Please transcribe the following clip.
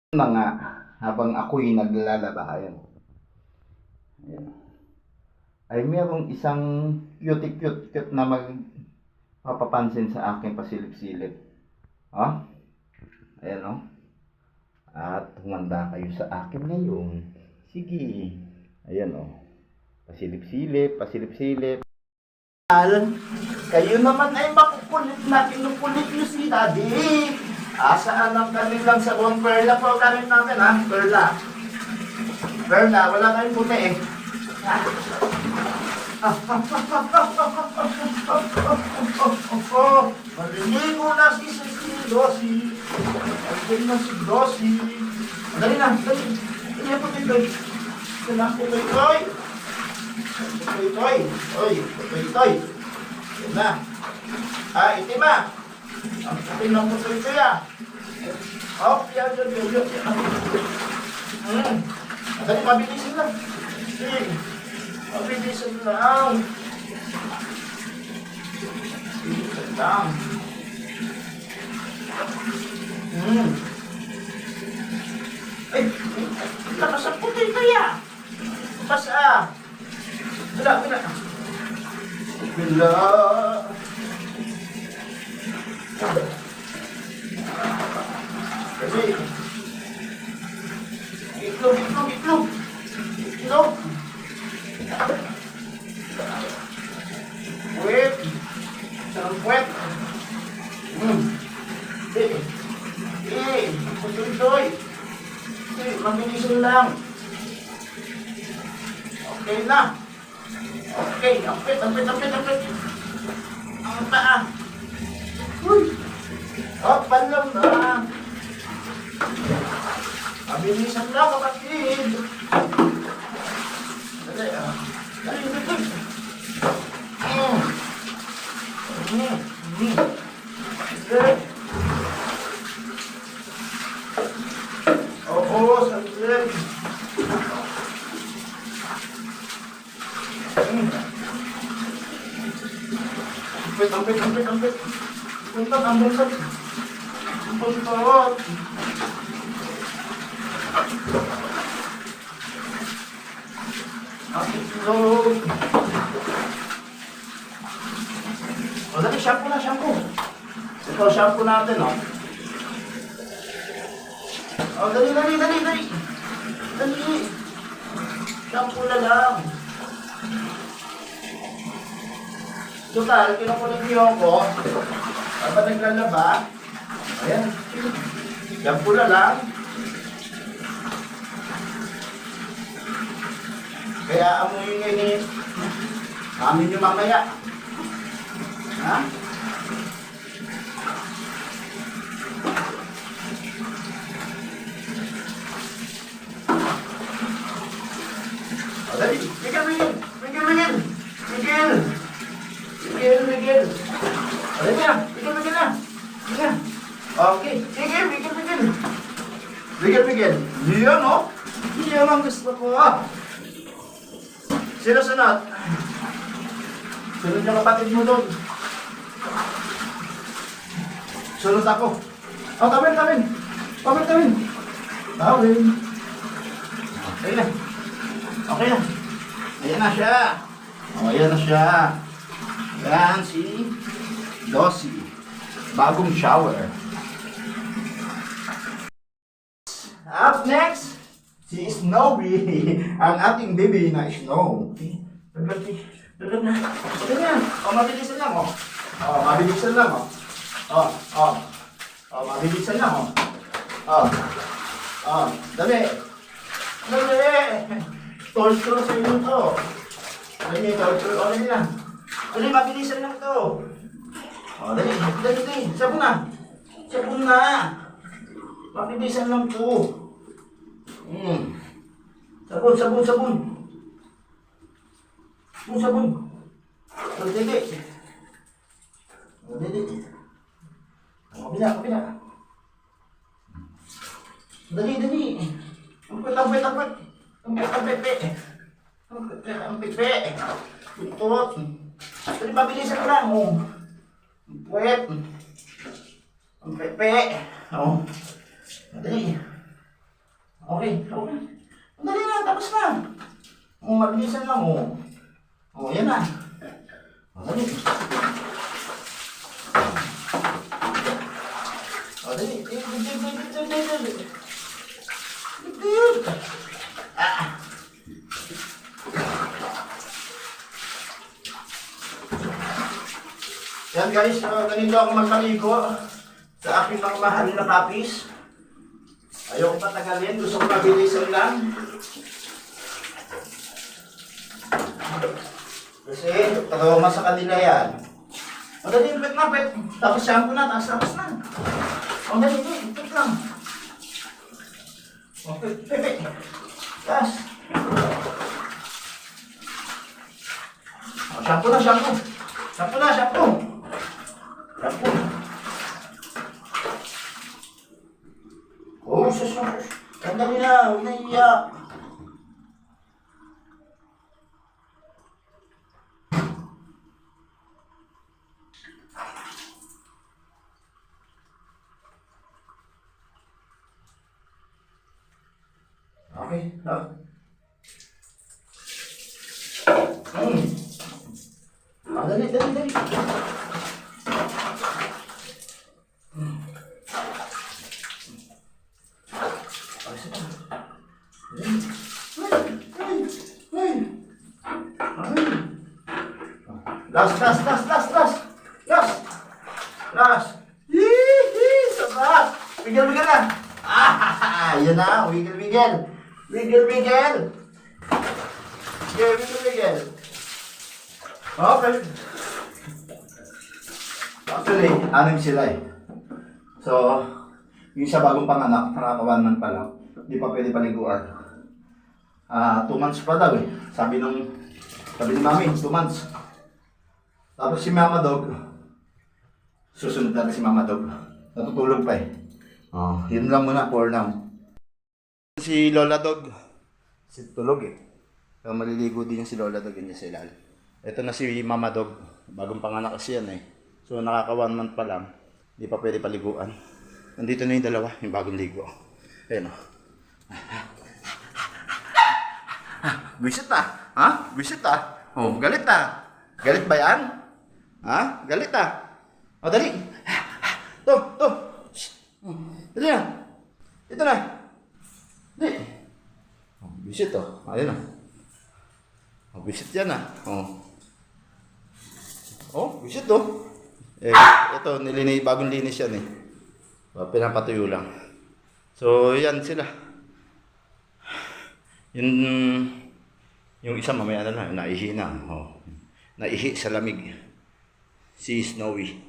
Na nga, habang ako'y naglalaba, ayan, ayan, ay merong isang cute na magpapapansin sa akin pasilip-silip. Oh, ayan oh. At humanda kayo sa akin ngayon. Sige. Ayan oh. Pasilip-silip. Kayo naman ay makukulit na kinukulit nyo si Daddy. Asaan ang kanilang sabon? Perla po gamit natin ha. Perla, wala kayong puti eh. Maliligo na si Dossie. Maliligo na si Dossie. Dali na, dali. Dali na puti toy. Dali na puti toy. Puti toy. Oy, puti toy. Yan na. Itim ah. Ang puti ng puti toy ah. Oh, yan. Dali, mabilisin lang. Sige. Mabilisan lang. Mabilisan lang. Ay, lakas ang puti kaya. Basa. Bila. Kasi, itlog. Puwet. Sarang puwet. Putoy. Mabilisin lang. Okay na. Okay, ampit. Ang paa. Uy. Palam na. Mabilisan lang, kapatid. Dali. Oo, saglit. Ampit. Puntot. Itlog. O, dali, shampoo. Ito, shampoo natin, o. O, dali. Shampoo na lang. Total, kinukulit niyo ako. Kapag naglalaba, ayan, shampoo na lang. Kaya amoy nga ni amin nyo mamaya. Ha? O, dali. Miguel. O, dali na. Miguel na. Okay. Sige, Miguel. Yan, o. Yan ang gusto ko, Sino sunod? Sunod yung kapatid mo doon. Sunod ako. Tawin. Okay na. Ayan na siya. Ayan si Dossie. Bagong shower. Up next, si Snowy, ang ating baby na Snow. Tulog na. Ganyan. Mabilisan lang, mabilisan lang, Dali. Torture sa inyo to. Dali na. Dali, mabilisan lang to. Dali. Sabon na. Mabilisan lang to. Sabon. Dali. Kabila. Dali. Ampit. Putot. Dali, mabilisan lang, Puwet. Ang pepe. Dali. Okay, okay. Dali na, tapos na. Mabilisan lang, yan na. Dali. Dali. Yan guys, ganito ako magpaligo sa aking mga mahal na papis. Ayoko patagalin, gusto ko mabilisan lang. Kasi trauma sa kanila yan. Dali, pet na, pet. Tapos shampoo na, tapos na. Dali, pet lang. Pet. Tapos. Shampoo na, shampoo. Shampoo. Sus. Sandali na, huwag na iiyak. Okay, dali. Last. Yee! Sarap! Wiggle na! Yan na, wiggle. Wiggle. Okay. Actually, anim sila eh. So, yung sa bagong panganak, nakaka 1 month pa lang, hindi pa pwede paliguan. 2 months pa daw eh. Sabi ni mami, 2 months. Tapos si Mama Dog, susunod natin si Mama Dog. Natutulog pa eh. Yun lang muna for now. Si Lola Dog, tulog eh. So, maliligo din yung si Lola Dog yun sa ilalim. Ito na si Mama Dog, bagong panganak kasi yan eh. So nakaka 1 month pa lang, hindi pa pwede paliguan. Nandito na yung dalawa, yung bagong ligo. Ayan o. Bisit ah. Ha? Bisit ah. Galit ah. Galit ba yan? Ha? Galit ah. Dali. To. Dali na. Ito na. Dali. Bisit oh. Ayan o. Bisit yan ah. Bisit oh. Ito, bagong linis yan eh. Pinapatuyo lang. So, yan sila. Yung isa mamaya na lang, naihi na. Naihi sa lamig. Si Snowy.